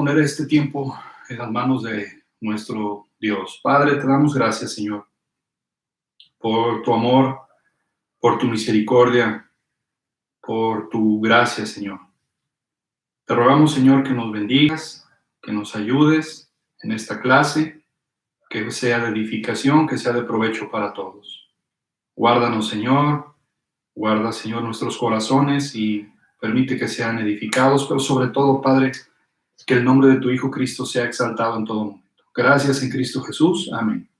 poner este tiempo en las manos de nuestro Dios. Padre, te damos gracias, Señor, por tu amor, por tu misericordia, por tu gracia, Señor. Te rogamos, Señor, que nos bendigas, que nos ayudes en esta clase, que sea de edificación, que sea de provecho para todos. Guárdanos, Señor, guarda, Señor, nuestros corazones y permite que sean edificados, pero sobre todo, Padre, que el nombre de tu Hijo Cristo sea exaltado en todo momento. Gracias en Cristo Jesús. Amén.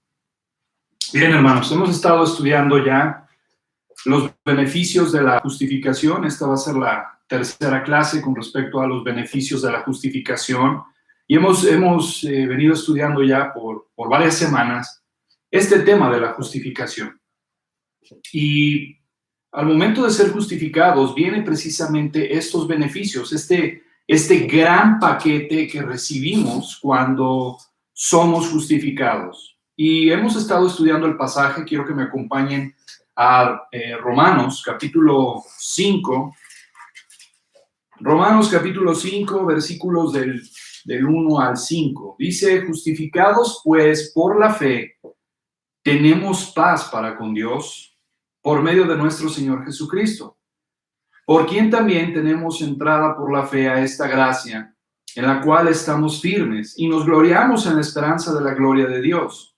Bien, hermanos, hemos estado estudiando ya los beneficios de la justificación. Esta va a ser la tercera clase con respecto a los beneficios de la justificación. Y hemos venido estudiando ya por varias semanas este tema de la justificación. Y al momento de ser justificados vienen precisamente estos beneficios, este gran paquete que recibimos cuando somos justificados. Y hemos estado estudiando el pasaje, quiero que me acompañen a Romanos capítulo 5. Romanos capítulo 5, versículos del 1 al 5. Dice, justificados pues por la fe, tenemos paz para con Dios por medio de nuestro Señor Jesucristo, por quien también tenemos entrada por la fe a esta gracia, en la cual estamos firmes y nos gloriamos en la esperanza de la gloria de Dios.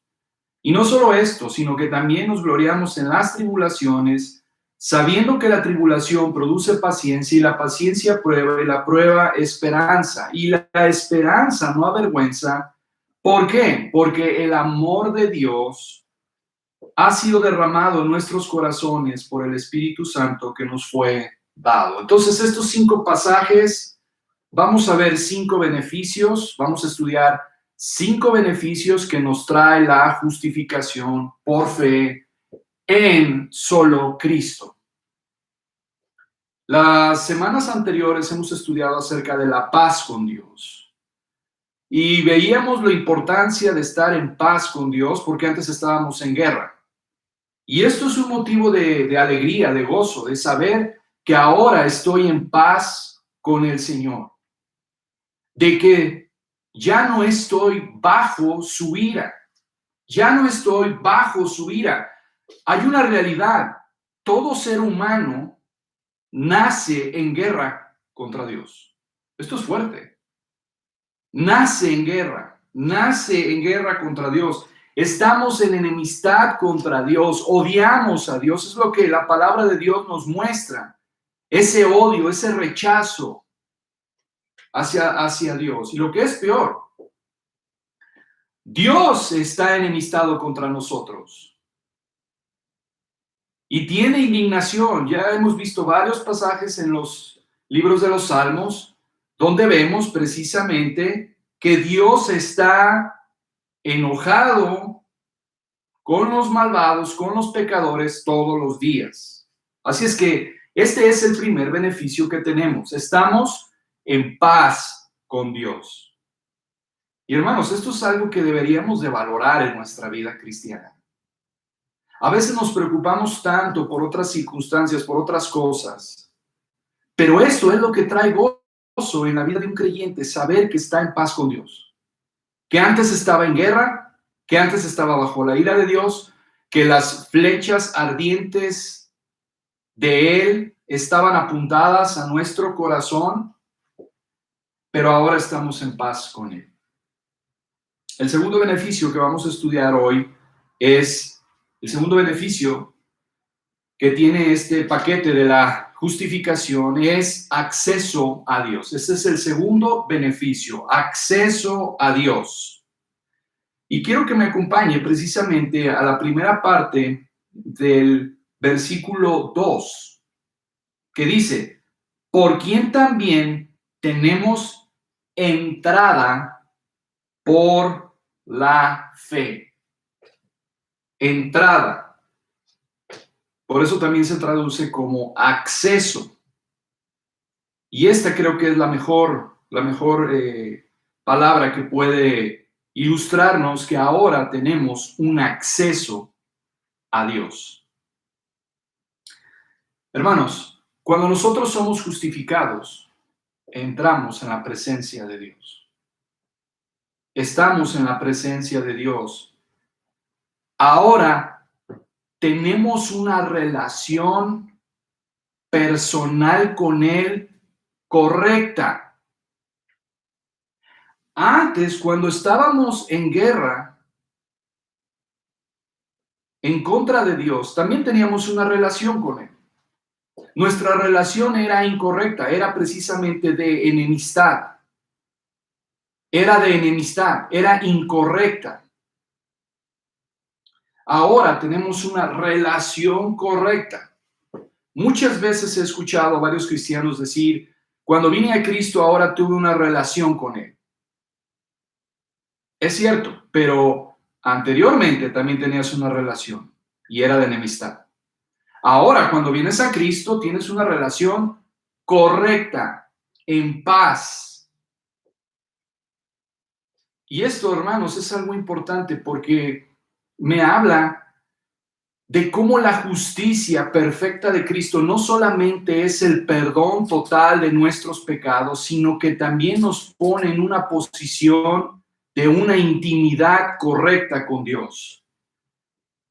Y no solo esto, sino que también nos gloriamos en las tribulaciones, sabiendo que la tribulación produce paciencia y la paciencia prueba y la prueba esperanza. Y la esperanza no avergüenza. ¿Por qué? Porque el amor de Dios ha sido derramado en nuestros corazones por el Espíritu Santo que nos fue dado. Entonces, estos 5 pasajes, vamos a ver 5 beneficios, vamos a estudiar 5 beneficios que nos trae la justificación por fe en solo Cristo. Las semanas anteriores hemos estudiado acerca de la paz con Dios. Y veíamos la importancia de estar en paz con Dios porque antes estábamos en guerra. Y esto es un motivo de alegría, de gozo, de saber que ahora estoy en paz con el Señor. De que ya no estoy bajo su ira. Ya no estoy bajo su ira. Hay una realidad. Todo ser humano nace en guerra contra Dios. Esto es fuerte. Nace en guerra contra Dios. Estamos en enemistad contra Dios, odiamos a Dios, es lo que la palabra de Dios nos muestra, ese odio, ese rechazo hacia Dios. Y lo que es peor, Dios está enemistado contra nosotros y tiene indignación. Ya hemos visto varios pasajes en los libros de los Salmos donde vemos precisamente que Dios está enojado con los malvados, con los pecadores todos los días. Así es que este es el primer beneficio que tenemos. Estamos en paz con Dios. Y hermanos, esto es algo que deberíamos de valorar en nuestra vida cristiana. A veces nos preocupamos tanto por otras circunstancias, por otras cosas, pero esto es lo que trae gozo en la vida de un creyente, saber que está en paz con Dios. Que antes estaba en guerra, que antes estaba bajo la ira de Dios, que las flechas ardientes de Él estaban apuntadas a nuestro corazón, pero ahora estamos en paz con Él. El segundo beneficio que vamos a estudiar hoy es el segundo beneficio que tiene este paquete de la justificación, es acceso a Dios. Ese es el segundo beneficio, acceso a Dios. Y quiero que me acompañe precisamente a la primera parte del versículo 2, que dice, por quien también tenemos entrada por la fe. Entrada. Por eso también se traduce como acceso. Y esta creo que es la mejor palabra que puede ilustrarnos que ahora tenemos un acceso a Dios. Hermanos, cuando nosotros somos justificados, entramos en la presencia de Dios. estamos en la presencia de Dios. Ahora tenemos una relación personal con Él correcta. Antes, cuando estábamos en guerra en contra de Dios, también teníamos una relación con Él. Nuestra relación era incorrecta, era precisamente de enemistad. Era incorrecta. Ahora tenemos una relación correcta. Muchas veces he escuchado a varios cristianos decir, cuando vine a Cristo ahora tuve una relación con Él. Es cierto, pero anteriormente también tenías una relación y era de enemistad. Ahora, cuando vienes a Cristo, tienes una relación correcta, en paz. Y esto, hermanos, es algo importante porque me habla de cómo la justicia perfecta de Cristo no solamente es el perdón total de nuestros pecados, sino que también nos pone en una posición de una intimidad correcta con Dios.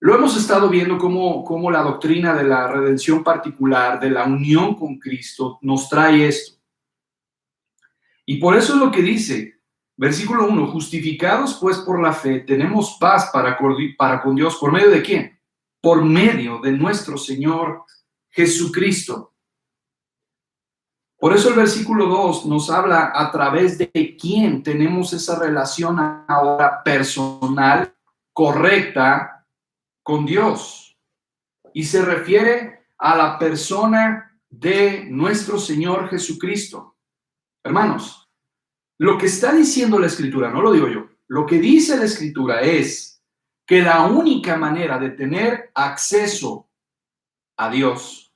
Lo hemos estado viendo cómo la doctrina de la redención particular, de la unión con Cristo, nos trae esto. Y por eso es lo que dice, versículo 1, justificados pues por la fe, tenemos paz para con Dios, ¿por medio de quién? Por medio de nuestro Señor Jesucristo. Por eso el versículo 2 nos habla a través de quién tenemos esa relación ahora personal, correcta, con Dios, y se refiere a la persona de nuestro Señor Jesucristo. Hermanos, lo que está diciendo la Escritura, no lo digo yo, lo que dice la Escritura es que la única manera de tener acceso a Dios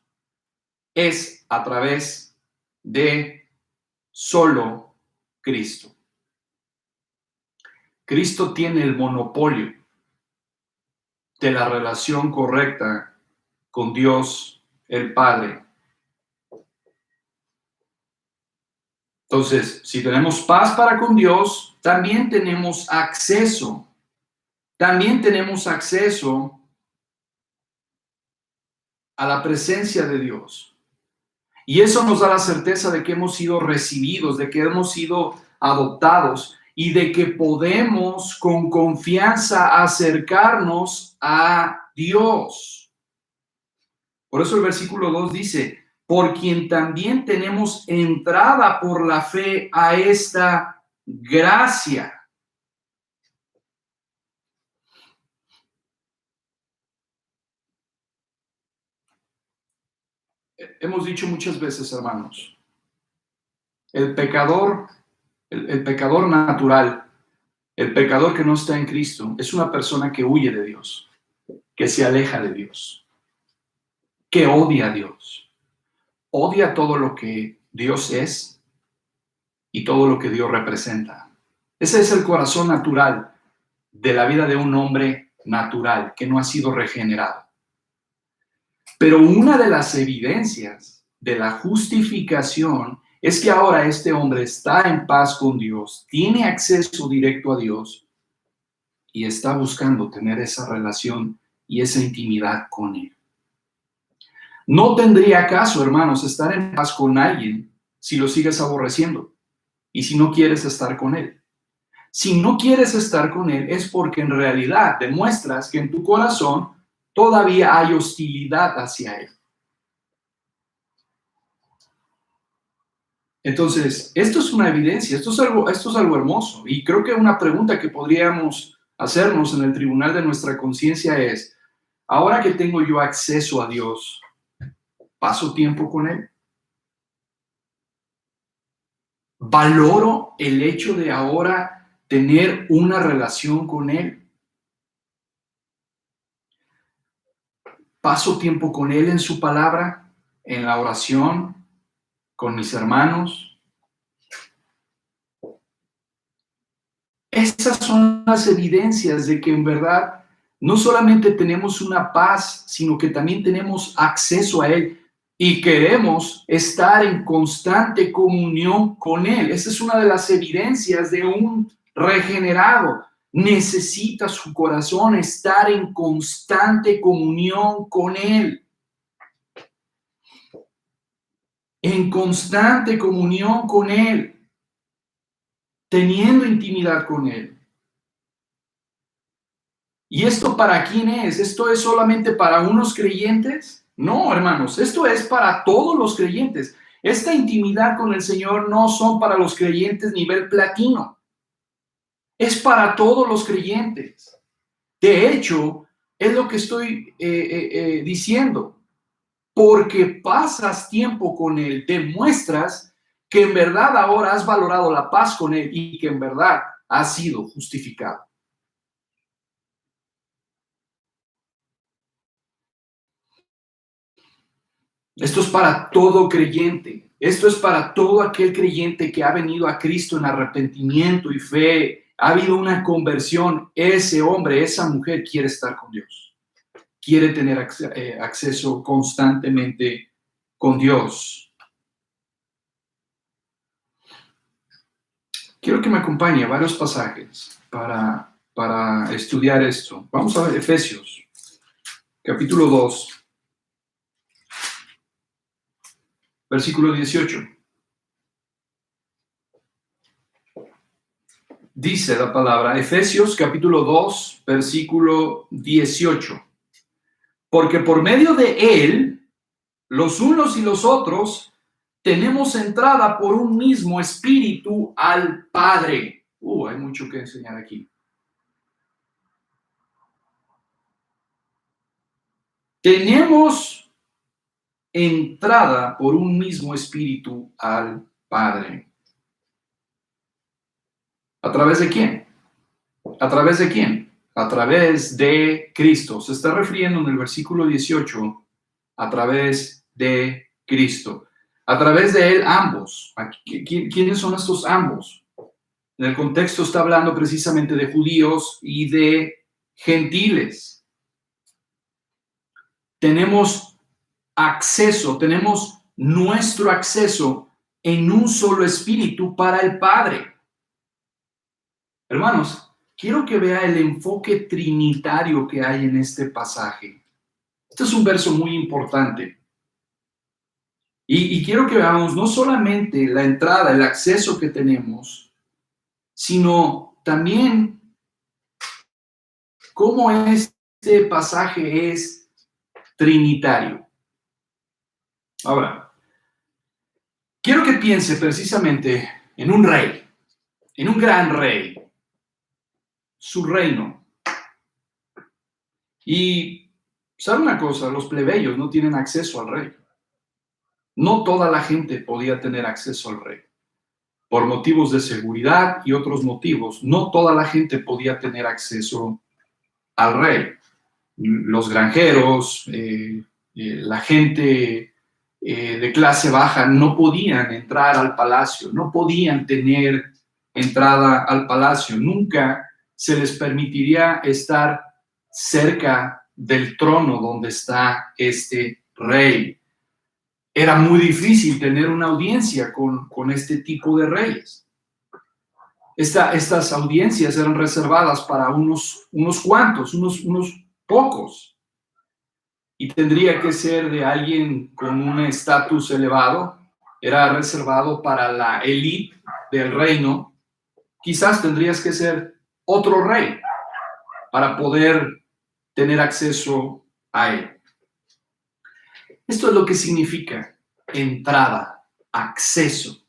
es a través de solo Cristo. Cristo tiene el monopolio de la relación correcta con Dios el Padre. Entonces, si tenemos paz para con Dios, también tenemos acceso. También tenemos acceso a la presencia de Dios. Y eso nos da la certeza de que hemos sido recibidos, de que hemos sido adoptados y de que podemos con confianza acercarnos a Dios. Por eso el versículo 2 dice, por quien también tenemos entrada por la fe a esta gracia. Hemos dicho muchas veces, hermanos, el pecador natural, el pecador que no está en Cristo, es una persona que huye de Dios, que se aleja de Dios, que odia a Dios, odia todo lo que Dios es y todo lo que Dios representa. Ese es el corazón natural de la vida de un hombre natural que no ha sido regenerado. Pero una de las evidencias de la justificación es que ahora este hombre está en paz con Dios, tiene acceso directo a Dios y está buscando tener esa relación y esa intimidad con Él. No tendría caso, hermanos, estar en paz con alguien si lo sigues aborreciendo y si no quieres estar con Él. Si no quieres estar con Él es porque en realidad demuestras que en tu corazón todavía hay hostilidad hacia Él. Entonces, esto es una evidencia, esto es algo hermoso. Y creo que una pregunta que podríamos hacernos en el tribunal de nuestra conciencia es, ahora que tengo yo acceso a Dios, ¿paso tiempo con Él? ¿Valoro el hecho de ahora tener una relación con Él? ¿Paso tiempo con Él en su palabra, en la oración, con mis hermanos? Esas son las evidencias de que en verdad no solamente tenemos una paz, sino que también tenemos acceso a Él y queremos estar en constante comunión con Él. Esa es una de las evidencias de un regenerado, necesita su corazón estar en constante comunión con Él. En constante comunión con Él, teniendo intimidad con Él. ¿Y esto para quién es? ¿Esto es solamente para unos creyentes? No, hermanos, esto es para todos los creyentes. Esta intimidad con el Señor no son para los creyentes nivel platino. Es para todos los creyentes. De hecho, es lo que estoy diciendo. Porque pasas tiempo con Él, demuestras que en verdad ahora has valorado la paz con Él y que en verdad has sido justificado. Esto es para todo creyente. Esto es para todo aquel creyente que ha venido a Cristo en arrepentimiento y fe. Ha habido una conversión. Ese hombre, esa mujer quiere estar con Dios. Quiere tener acceso constantemente con Dios. Quiero que me acompañe a varios pasajes para estudiar esto. Vamos a ver Efesios, capítulo 2. Versículo 18. Dice la palabra, Efesios capítulo 2, versículo 18. Porque por medio de Él, los unos y los otros, tenemos entrada por un mismo espíritu al Padre. Hay mucho que enseñar aquí. Tenemos entrada por un mismo espíritu al Padre. ¿A través de quién? ¿A través de quién? A través de Cristo. Se está refiriendo en el versículo 18 a través de Cristo. A través de Él ambos. ¿Quiénes son estos ambos? En el contexto está hablando precisamente de judíos y de gentiles. Tenemos acceso, tenemos nuestro acceso en un solo espíritu para el Padre. Hermanos, quiero que vea el enfoque trinitario que hay en este pasaje. Este es un verso muy importante. Y quiero que veamos no solamente la entrada, el acceso que tenemos, sino también cómo este pasaje es trinitario. Ahora, quiero que piense precisamente en un rey, en un gran rey, su reino. Y, ¿sabe una cosa? Los plebeyos no tienen acceso al rey. No toda la gente podía tener acceso al rey. Por motivos de seguridad y otros motivos, no toda la gente podía tener acceso al rey. Los granjeros, la gente de clase baja no podían entrar al palacio, no podían tener entrada al palacio. Nunca se les permitiría estar cerca del trono donde está este rey. Era muy difícil tener una audiencia con este tipo de reyes. Estas audiencias eran reservadas para unos cuantos, unos pocos. Y tendría que ser de alguien con un estatus elevado. Era reservado para la élite del reino. Quizás tendrías que ser otro rey para poder tener acceso a él. Esto es lo que significa entrada, acceso.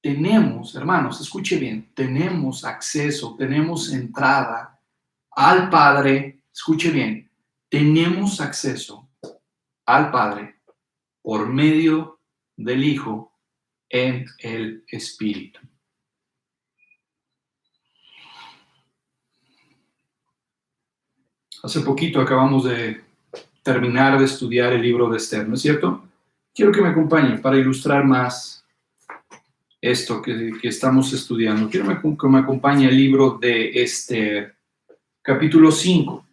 Tenemos, hermanos, escuche bien, tenemos acceso, tenemos entrada al Padre, escuche bien, tenemos acceso al Padre por medio del Hijo en el Espíritu. Hace poquito acabamos de terminar de estudiar el libro de Esther, ¿no es cierto? Quiero que me acompañen para ilustrar más esto que estamos estudiando. Quiero que me acompañe el libro de Esther, capítulo 5.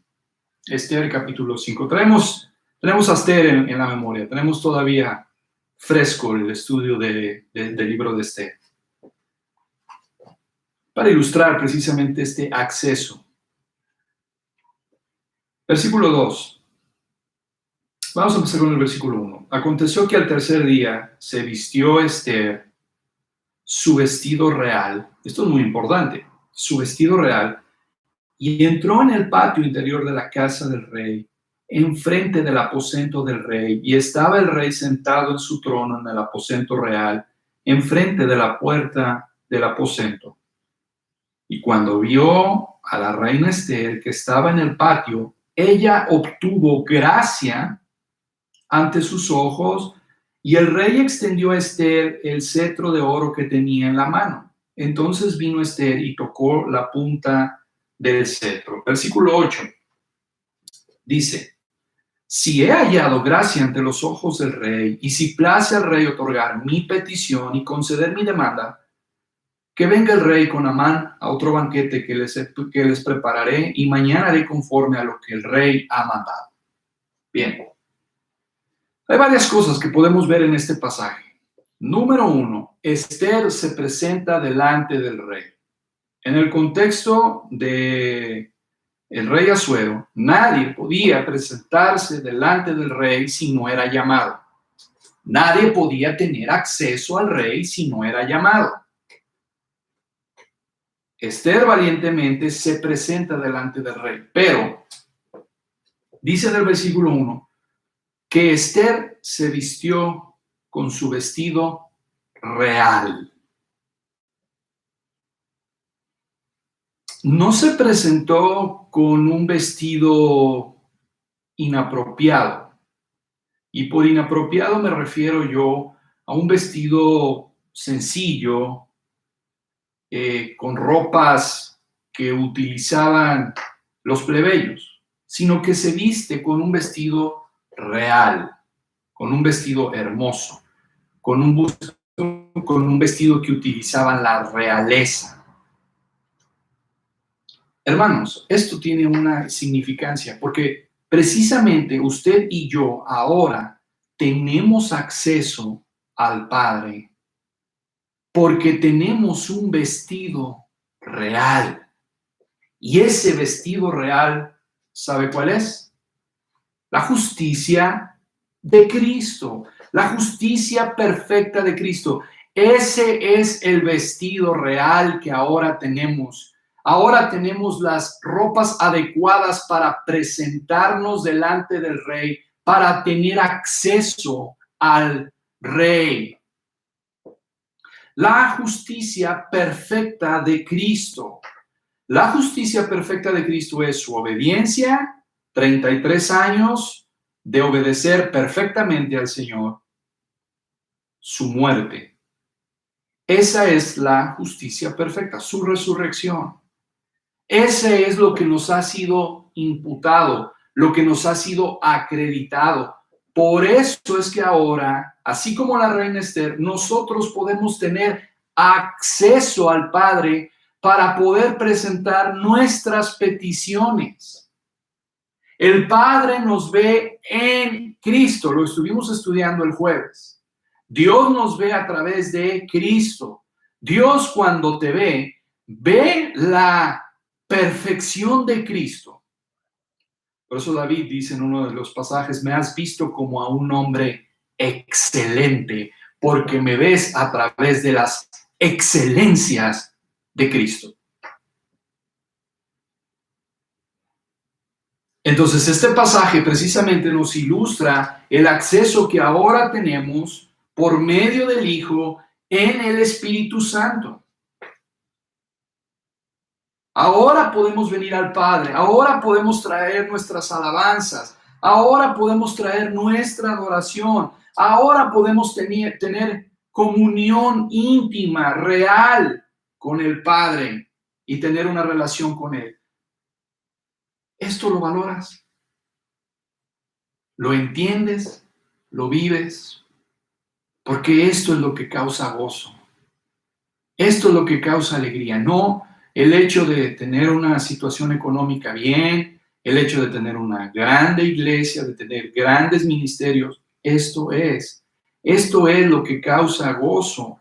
Esther, capítulo 5. Tenemos a Esther en la memoria. Tenemos todavía fresco el estudio del libro de Esther. para ilustrar precisamente este acceso. Versículo 2. Vamos a empezar con el versículo 1. Aconteció que al tercer día se vistió Esther su vestido real. Esto es muy importante. Su vestido real. Y entró en el patio interior de la casa del rey, enfrente del aposento del rey. Y estaba el rey sentado en su trono en el aposento real, enfrente de la puerta del aposento. Y cuando vio a la reina Esther que estaba en el patio, ella obtuvo gracia ante sus ojos, y el rey extendió a Esther el cetro de oro que tenía en la mano. Entonces vino Esther y tocó la punta del cetro. Versículo 8 dice: si he hallado gracia ante los ojos del rey, y si place al rey otorgar mi petición y conceder mi demanda, que venga el rey con Amán a otro banquete que les prepararé, y mañana haré conforme a lo que el rey ha mandado. Bien. Hay varias cosas que podemos ver en este pasaje. Número 1, Esther se presenta delante del rey. En el contexto de el rey Asuero, nadie podía presentarse delante del rey si no era llamado. Nadie podía tener acceso al rey si no era llamado. Esther valientemente se presenta delante del rey, pero dice en el versículo 1 que Esther se vistió con su vestido real. No se presentó con un vestido inapropiado. Y por inapropiado me refiero yo a un vestido sencillo, con ropas que utilizaban los plebeyos, sino que se viste con un vestido real, con un vestido hermoso, con un vestido que utilizaban la realeza. Hermanos, esto tiene una significancia, porque precisamente usted y yo ahora tenemos acceso al Padre porque tenemos un vestido real. Y ese vestido real, ¿sabe cuál es? La justicia de Cristo, la justicia perfecta de Cristo. Ese es el vestido real que ahora tenemos. Ahora tenemos las ropas adecuadas para presentarnos delante del rey, para tener acceso al rey. La justicia perfecta de Cristo. La justicia perfecta de Cristo es su obediencia, 33 años de obedecer perfectamente al Señor, su muerte. Esa es la justicia perfecta, su resurrección. Ese es lo que nos ha sido imputado, lo que nos ha sido acreditado. Por eso es que ahora, así como la reina Esther, nosotros podemos tener acceso al Padre para poder presentar nuestras peticiones. El Padre nos ve en Cristo, lo estuvimos estudiando el jueves. Dios nos ve a través de Cristo. Dios, cuando te ve, ve la perfección de Cristo. Por eso David dice en uno de los pasajes: me has visto como a un hombre excelente, porque me ves a través de las excelencias de Cristo. Entonces, este pasaje precisamente nos ilustra el acceso que ahora tenemos por medio del Hijo en el Espíritu Santo. Ahora podemos venir al Padre, ahora podemos traer nuestras alabanzas, ahora podemos traer nuestra adoración, ahora podemos tener comunión íntima, real con el Padre y tener una relación con Él. ¿Esto lo valoras? ¿Lo entiendes? ¿Lo vives? Porque esto es lo que causa gozo. Esto es lo que causa alegría, no el hecho de tener una situación económica bien, el hecho de tener una grande iglesia, de tener grandes ministerios. Esto es lo que causa gozo.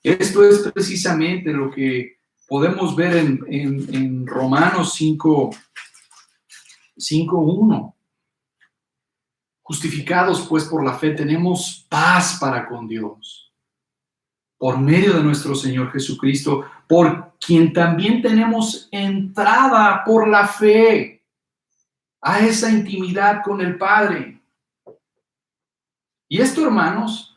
Esto es precisamente lo que podemos ver en Romanos 5:1. Justificados pues por la fe tenemos paz para con Dios, por medio de nuestro Señor Jesucristo, por quien también tenemos entrada por la fe a esa intimidad con el Padre. Y esto, hermanos,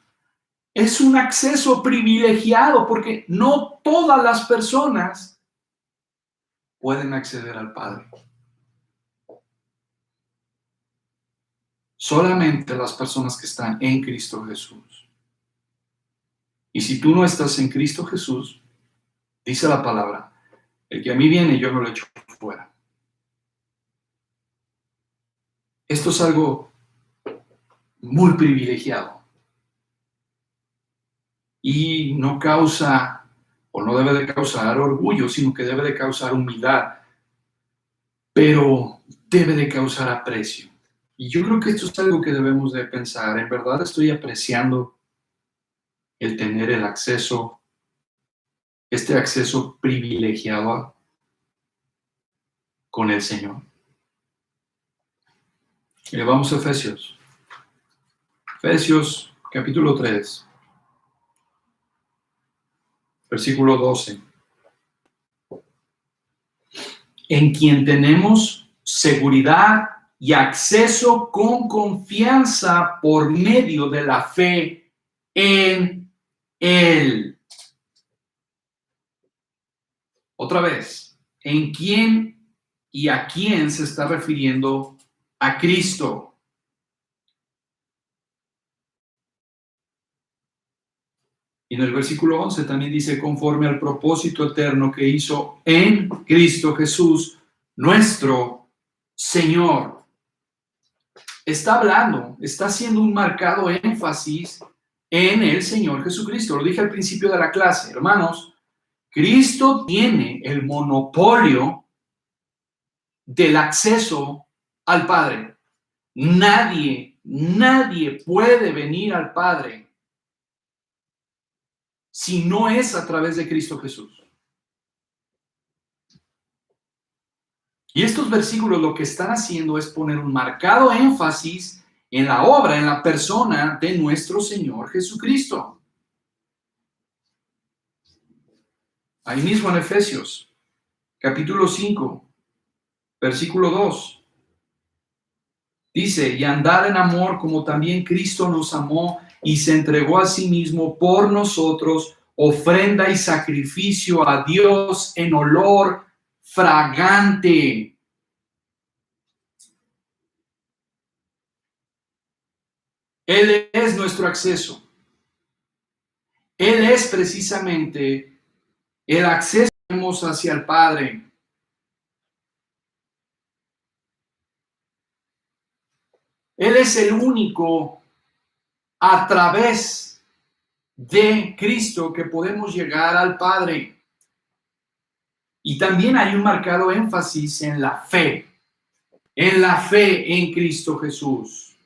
es un acceso privilegiado porque no todas las personas pueden acceder al Padre. Solamente las personas que están en Cristo Jesús. Y si tú no estás en Cristo Jesús, dice la palabra, el que a mí viene, yo no lo echo fuera. Esto es algo muy privilegiado. Y no causa, o no debe de causar orgullo, sino que debe de causar humildad. Pero debe de causar aprecio. Y yo creo que esto es algo que debemos de pensar. ¿En verdad estoy apreciando el tener el acceso, este acceso privilegiado con el Señor? Vamos a Efesios. Efesios capítulo 3, versículo 12. En quien tenemos seguridad y acceso con confianza por medio de la fe en Él. Otra vez, ¿en quién y a quién se está refiriendo? A Cristo. Y en el versículo 11 también dice, conforme al propósito eterno que hizo en Cristo Jesús, nuestro Señor. Está hablando, está haciendo un marcado énfasis en el Señor Jesucristo. Lo dije al principio de la clase, hermanos. Cristo tiene el monopolio del acceso al Padre. Nadie puede venir al Padre si no es a través de Cristo Jesús. Y estos versículos lo que están haciendo es poner un marcado énfasis en la obra, en la persona de nuestro Señor Jesucristo. Ahí mismo en Efesios, capítulo 5, versículo 2. Dice, y andad en amor como también Cristo nos amó y se entregó a sí mismo por nosotros, ofrenda y sacrificio a Dios en olor fragante. Él es nuestro acceso. Él es precisamente el acceso que tenemos hacia el Padre. Él es el único a través de Cristo que podemos llegar al Padre. Y también hay un marcado énfasis en la fe en Cristo Jesús.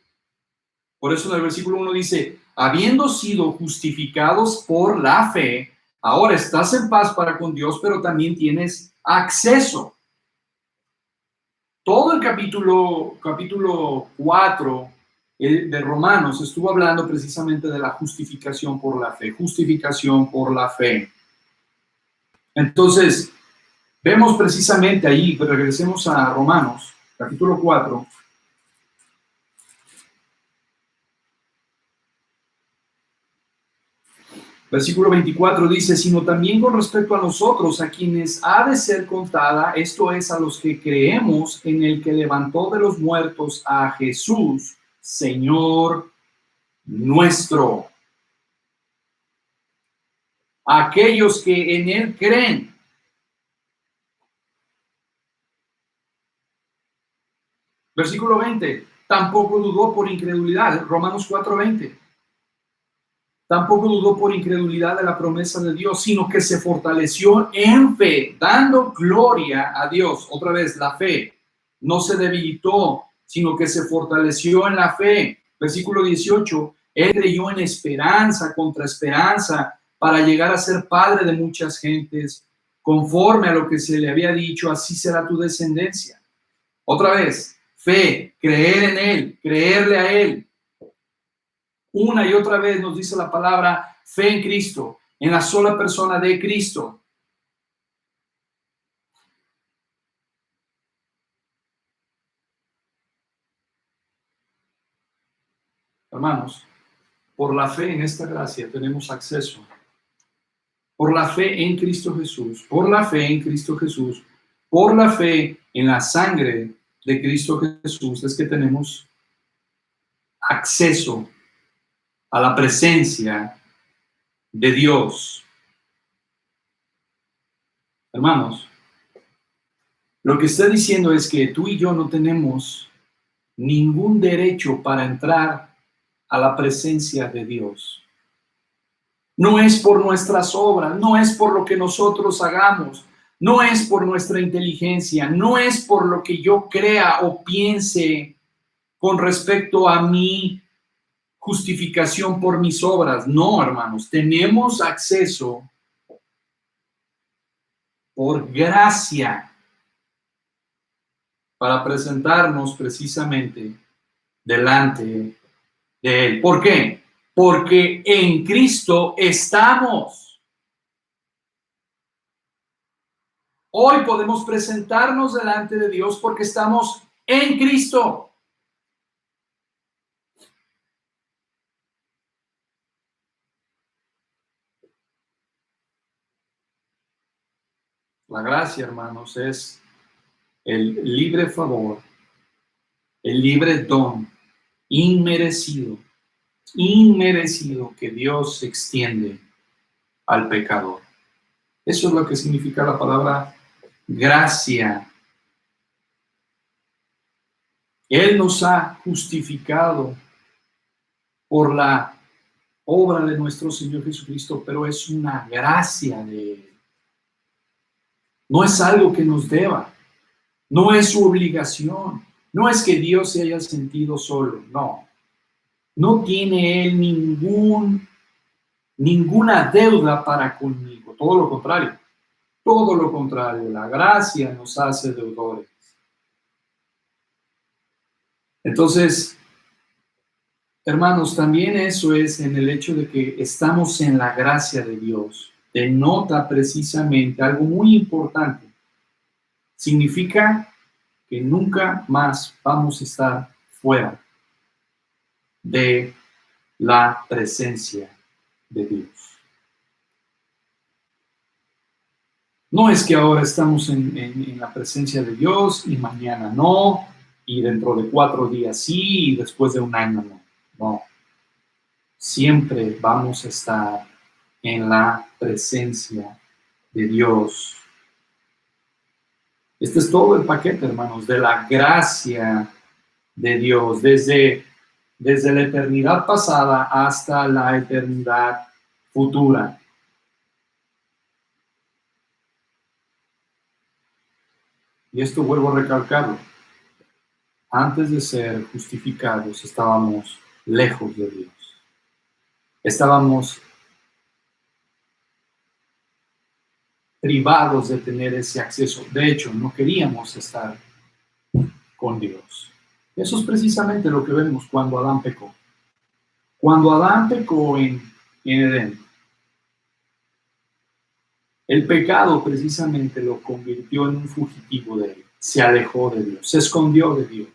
Por eso en el versículo 1 dice, habiendo sido justificados por la fe, ahora estás en paz para con Dios, pero también tienes acceso. Todo el capítulo 4 de Romanos estuvo hablando precisamente de la justificación por la fe, justificación por la fe. Entonces, vemos precisamente ahí, pero regresemos a Romanos, capítulo 4. Versículo 24 dice, sino también con respecto a nosotros, a quienes ha de ser contada, esto es, a los que creemos en el que levantó de los muertos a Jesús, Señor nuestro. Aquellos que en Él creen. Versículo 20, tampoco dudó por incredulidad, Romanos 4:20. Tampoco dudó por incredulidad de la promesa de Dios, sino que se fortaleció en fe, dando gloria a Dios. Otra vez, la fe no se debilitó, sino que se fortaleció en la fe. Versículo 18, él creyó en esperanza contra esperanza para llegar a ser padre de muchas gentes, conforme a lo que se le había dicho, así será tu descendencia. Otra vez, fe, creer en Él, creerle a Él. Una y otra vez nos dice la palabra fe en Cristo, en la sola persona de Cristo. Hermanos, por la fe en esta gracia tenemos acceso. Por la fe en Cristo Jesús, por la fe en Cristo Jesús, por la fe en la sangre de Cristo Jesús, es que tenemos acceso a la presencia de Dios. Hermanos, lo que está diciendo es que tú y yo no tenemos ningún derecho para entrar a la presencia de Dios. No es por nuestras obras, no es por lo que nosotros hagamos, no es por nuestra inteligencia, no es por lo que yo crea o piense con respecto a mi justificación por mis obras. No, hermanos, tenemos acceso por gracia para presentarnos precisamente delante de Él. ¿Por qué? Porque en Cristo estamos. Hoy podemos presentarnos delante de Dios porque estamos en Cristo. La gracia, hermanos, es el libre favor, el libre don, inmerecido que Dios extiende al pecador. Eso es lo que significa la palabra gracia. Él nos ha justificado por la obra de nuestro Señor Jesucristo, pero es una gracia de Él. No es algo que nos deba, no es su obligación, no es que Dios se haya sentido solo, no. No tiene Él ninguna deuda para conmigo, todo lo contrario. Todo lo contrario, la gracia nos hace deudores. Entonces, hermanos, también eso es en el hecho de que estamos en la gracia de Dios. Denota precisamente algo muy importante. Significa que nunca más vamos a estar fuera de la presencia de Dios. No es que ahora estamos en la presencia de Dios y mañana no, y dentro de 4 días sí, y después de 1 año no. No. Siempre vamos a estar en la presencia de Dios. Este es todo el paquete, hermanos, de la gracia de Dios, desde la eternidad pasada hasta la eternidad futura. Y esto vuelvo a recalcarlo. Antes de ser justificados, estábamos lejos de Dios. Estábamos privados de tener ese acceso. De hecho, no queríamos estar con Dios. Eso es precisamente lo que vemos cuando Adán pecó. Cuando Adán pecó en Edén, el pecado precisamente lo convirtió en un fugitivo de él. Se alejó de Dios, se escondió de Dios.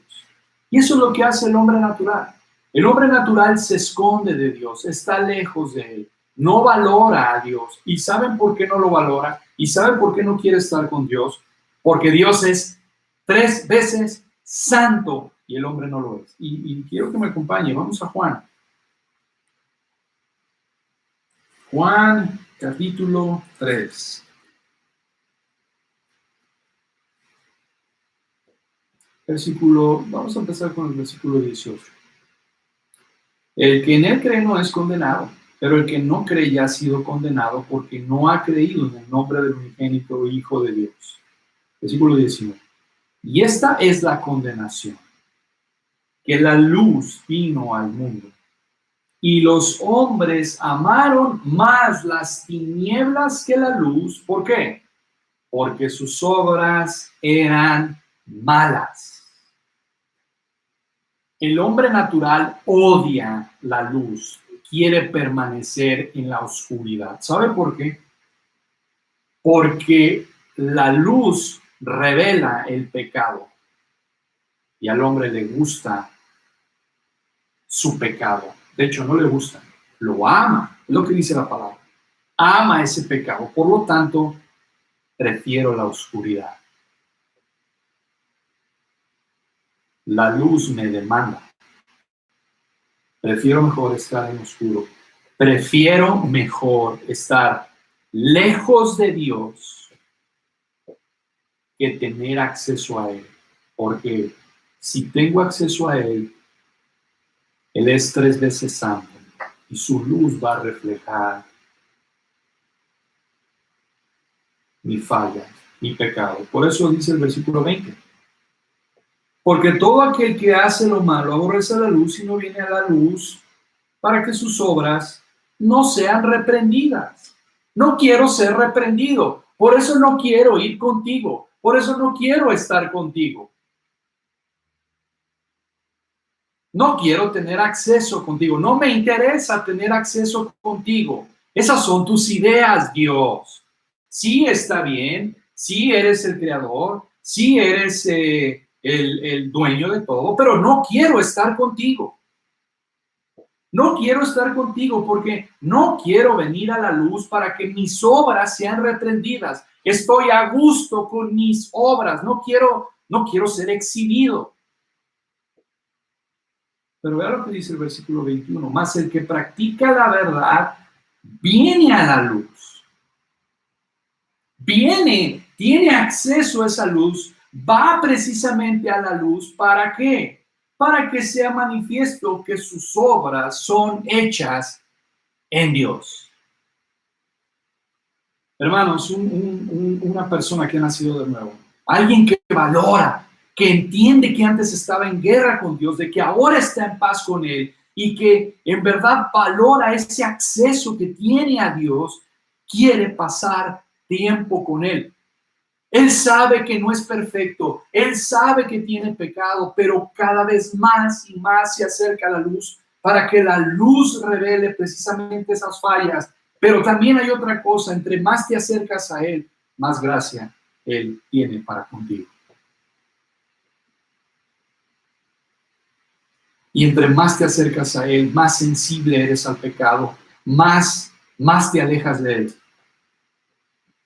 Y eso es lo que hace el hombre natural. El hombre natural se esconde de Dios, está lejos de Él, no valora a Dios. ¿Y saben por qué no lo valora? ¿Y saben por qué no quiere estar con Dios? Porque Dios es 3 veces santo y el hombre no lo es. Y quiero que me acompañe, vamos a Juan. Juan, capítulo 3. Vamos a empezar con el versículo 18. El que en él cree no es condenado, pero el que no cree ya ha sido condenado porque no ha creído en el nombre del unigénito Hijo de Dios. Versículo 19. Y esta es la condenación, que la luz vino al mundo, y los hombres amaron más las tinieblas que la luz. ¿Por qué? porque sus obras eran malas. El hombre natural odia la luz, quiere permanecer en la oscuridad. ¿Sabe por qué? Porque la luz revela el pecado y al hombre le gusta su pecado. De hecho, no le gusta, lo ama, es lo que dice la palabra. Ama ese pecado, por lo tanto, prefiero la oscuridad. La luz me demanda. Prefiero mejor estar en oscuro. Prefiero mejor estar lejos de Dios que tener acceso a Él. Porque si tengo acceso a Él, Él es 3 veces santo y su luz va a reflejar mi falla, mi pecado. Por eso dice el versículo 20. Porque todo aquel que hace lo malo aborrece la luz y no viene a la luz para que sus obras no sean reprendidas. No quiero ser reprendido, por eso no quiero ir contigo, por eso no quiero estar contigo. No quiero tener acceso contigo, no me interesa tener acceso contigo. Esas son tus ideas, Dios. Sí está bien, sí eres el creador, sí eres el dueño de todo, pero no quiero estar contigo. No quiero estar contigo porque no quiero venir a la luz para que mis obras sean reprendidas. Estoy a gusto con mis obras, no quiero ser exhibido. Pero vea lo que dice el versículo 21. Mas el que practica la verdad viene a la luz. Tiene acceso a esa luz, va precisamente a la luz. ¿Para qué? Para que sea manifiesto que sus obras son hechas en Dios. Hermanos, una persona que ha nacido de nuevo, alguien que valora, que entiende que antes estaba en guerra con Dios, de que ahora está en paz con Él y que en verdad valora ese acceso que tiene a Dios, quiere pasar tiempo con Él. Él sabe que no es perfecto, Él sabe que tiene pecado, pero cada vez más y más se acerca a la luz para que la luz revele precisamente esas fallas. Pero también hay otra cosa, entre más te acercas a Él, más gracia Él tiene para contigo. Y entre más te acercas a Él, más sensible eres al pecado, más te alejas de Él.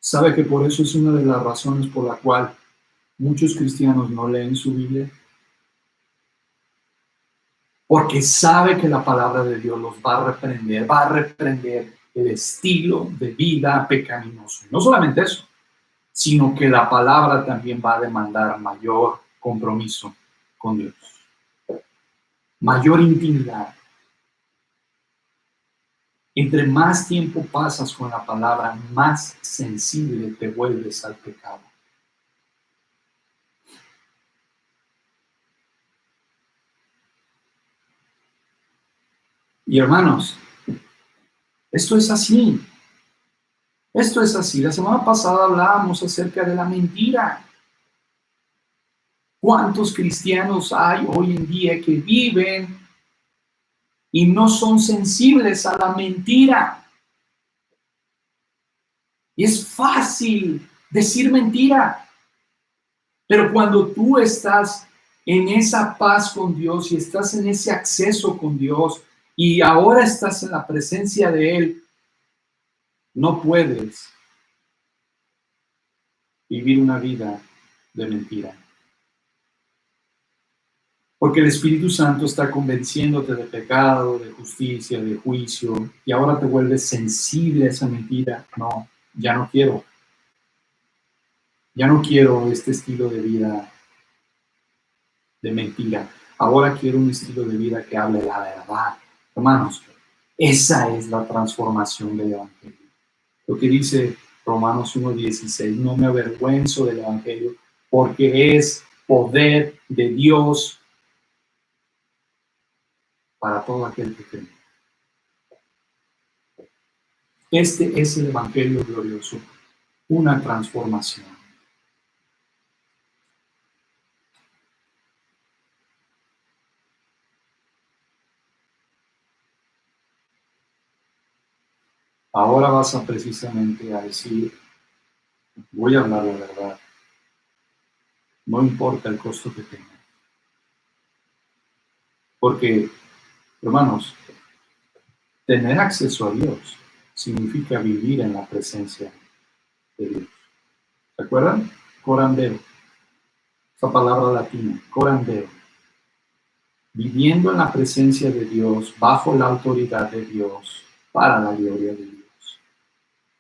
¿Sabe que por eso es una de las razones por la cual muchos cristianos no leen su Biblia? Porque sabe que la palabra de Dios los va a reprender el estilo de vida pecaminoso. No solamente eso, sino que la palabra también va a demandar mayor compromiso con Dios, mayor intimidad. Entre más tiempo pasas con la palabra, más sensible te vuelves al pecado. Y hermanos, esto es así. Esto es así. La semana pasada hablábamos acerca de la mentira. ¿Cuántos cristianos hay hoy en día que viven y no son sensibles a la mentira? Y es fácil decir mentira, pero cuando tú estás en esa paz con Dios y estás en ese acceso con Dios y ahora estás en la presencia de Él, no puedes vivir una vida de mentira. Porque el Espíritu Santo está convenciéndote de pecado, de justicia, de juicio, y ahora te vuelves sensible a esa mentira. No, ya no quiero. Ya no quiero este estilo de vida de mentira. Ahora quiero un estilo de vida que hable la verdad. Hermanos, esa es la transformación del Evangelio. Lo que dice Romanos 1:16, no me avergüenzo del Evangelio porque es poder de Dios para todo aquel que cree. Este es el Evangelio glorioso, una transformación. ahora vas a precisamente a decir, voy a hablar la verdad, no importa el costo que tenga. Porque, hermanos, tener acceso a Dios significa vivir en la presencia de Dios. ¿Se acuerdan? Corandero. Esa palabra latina, corandero. Viviendo en la presencia de Dios, bajo la autoridad de Dios, para la gloria de Dios.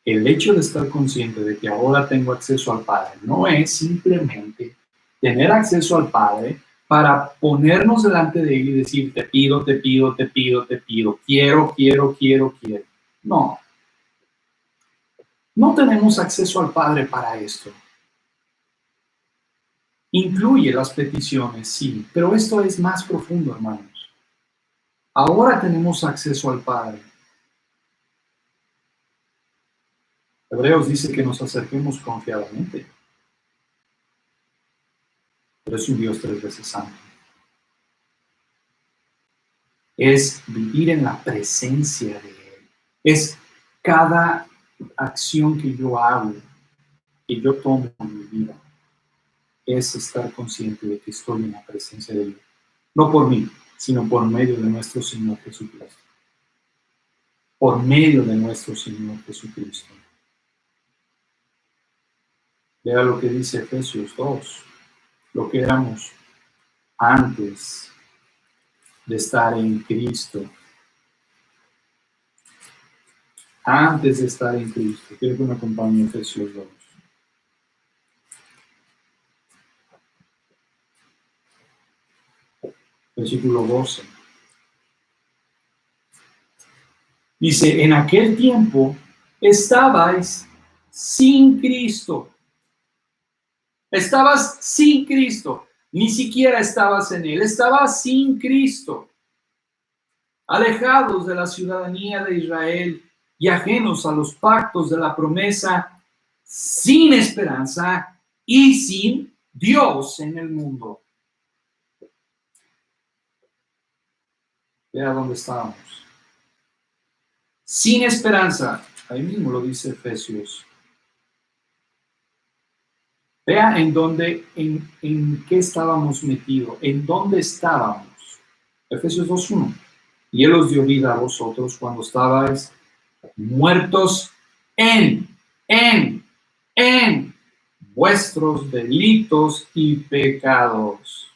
El hecho de estar consciente de que ahora tengo acceso al Padre no es simplemente tener acceso al Padre para ponernos delante de Él y decir, te pido, te pido, te pido, te pido, quiero, quiero, quiero, quiero. No. No tenemos acceso al Padre para esto. Incluye las peticiones, sí, pero esto es más profundo, hermanos. Ahora tenemos acceso al Padre. Hebreos dice que nos acerquemos confiadamente, pero es un Dios 3 veces santo. Es vivir en la presencia de Él. Es cada acción que yo hago, que yo tomo en mi vida, es estar consciente de que estoy en la presencia de Dios. No por mí, sino por medio de nuestro Señor Jesucristo. Por medio de nuestro Señor Jesucristo. Vea lo que dice Efesios 2, lo que éramos antes de estar en Cristo. Antes de estar en Cristo. Quiero que me acompañe Efesios 2. Versículo 12. Dice, en aquel tiempo estabais sin Cristo. Estabas sin Cristo. Ni siquiera estabas en Él. Estabas sin Cristo. Alejados de la ciudadanía de Israel y ajenos a los pactos de la promesa, sin esperanza y sin Dios en el mundo. Vea dónde estábamos. Sin esperanza. Ahí mismo lo dice Efesios. Vea en dónde, en qué estábamos metidos, en dónde estábamos. Efesios 2:1. Y Él os dio vida a vosotros cuando estabais muertos en vuestros delitos y pecados.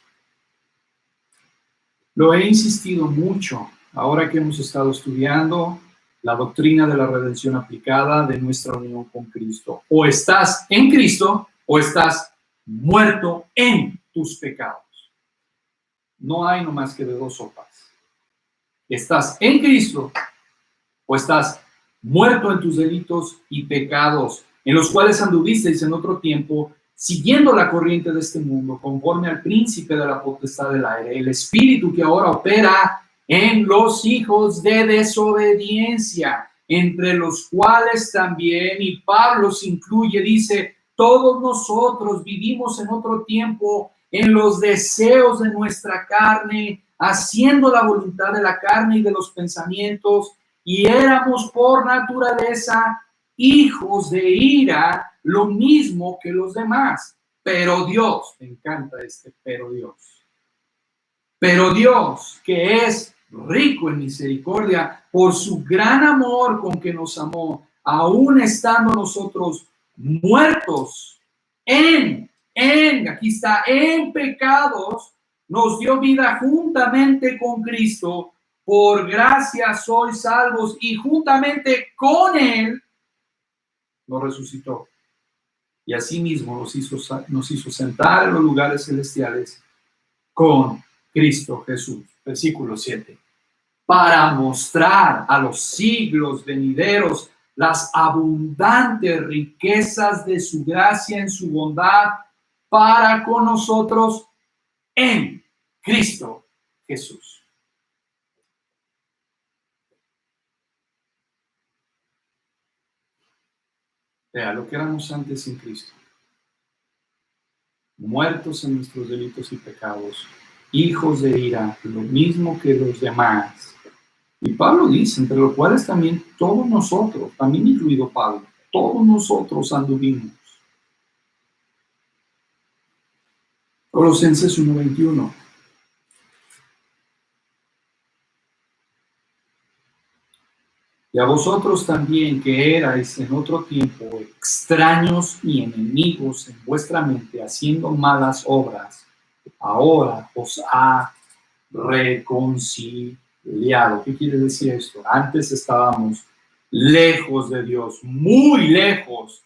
Lo he insistido mucho ahora que hemos estado estudiando la doctrina de la redención aplicada de nuestra unión con Cristo. O estás en Cristo o estás muerto en tus pecados. No hay nomás que de dos sopas. Estás en Cristo o estás muerto en tus delitos y pecados, en los cuales anduvisteis en otro tiempo, siguiendo la corriente de este mundo, conforme al príncipe de la potestad del aire, el espíritu que ahora opera en los hijos de desobediencia, entre los cuales también, y Pablo se incluye, dice, todos nosotros vivimos en otro tiempo en los deseos de nuestra carne, haciendo la voluntad de la carne y de los pensamientos, y éramos por naturaleza hijos de ira, lo mismo que los demás. Pero Dios, me encanta este pero Dios, que es rico en misericordia, por su gran amor con que nos amó, aún estando nosotros muertos aquí está, en pecados, nos dio vida juntamente con Cristo. Por gracia sois salvos, y juntamente con Él nos resucitó. Y asimismo nos hizo sentar en los lugares celestiales con Cristo Jesús. Versículo 7. Para mostrar a los siglos venideros las abundantes riquezas de su gracia en su bondad para con nosotros en Cristo Jesús. Vea, lo que éramos antes en Cristo. Muertos en nuestros delitos y pecados, hijos de ira, lo mismo que los demás. Y Pablo dice, entre los cuales también todos nosotros, también incluido Pablo, todos nosotros anduvimos. Colosenses 1:21. Y a vosotros también, que erais en otro tiempo extraños y enemigos en vuestra mente, haciendo malas obras, ahora os ha reconciliado. ¿Qué quiere decir esto? Antes estábamos lejos de Dios, muy lejos,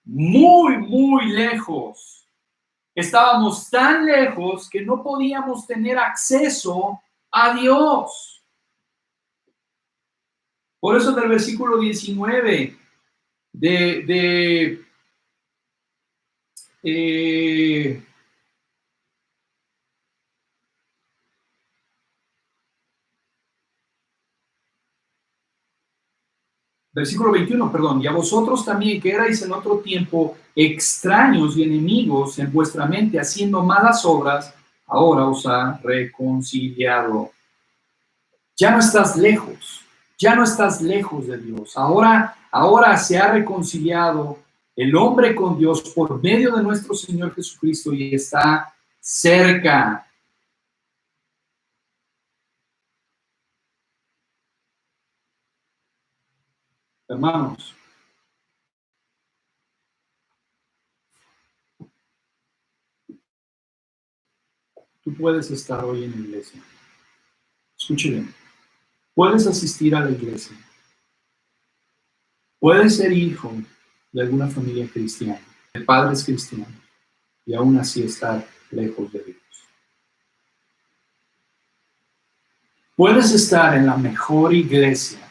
muy lejos. Estábamos tan lejos que no podíamos tener acceso a Dios. Por eso en el versículo 19 eh, versículo 21, perdón, y a vosotros también que erais en otro tiempo extraños y enemigos en vuestra mente, haciendo malas obras, ahora os ha reconciliado. Ya no estás lejos, ya no estás lejos de Dios. Ahora se ha reconciliado el hombre con Dios por medio de nuestro Señor Jesucristo y está cerca. Hermanos, tú puedes estar hoy en la iglesia. Escuche bien. Puedes asistir a la iglesia. Puedes ser hijo de alguna familia cristiana, de padres cristianos, y aún así estar lejos de Dios. Puedes estar en la mejor iglesia,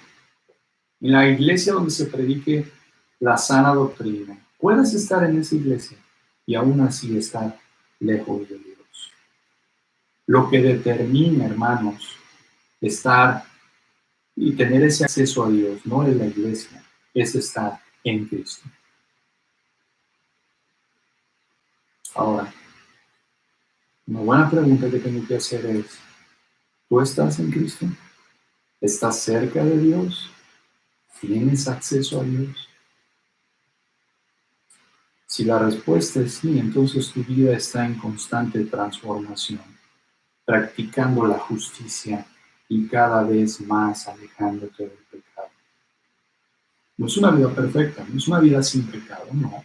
en la iglesia donde se predique la sana doctrina. Puedes estar en esa iglesia y aún así estar lejos de Dios. Lo que determina, hermanos, estar y tener ese acceso a Dios, no en la iglesia, es estar en Cristo. Ahora, una buena pregunta que tengo que hacer es, ¿tú estás en Cristo? ¿Estás cerca de Dios? ¿Tienes acceso a Dios? Si la respuesta es sí, entonces tu vida está en constante transformación, practicando la justicia y cada vez más alejándote del pecado. No es una vida perfecta, no es una vida sin pecado, no.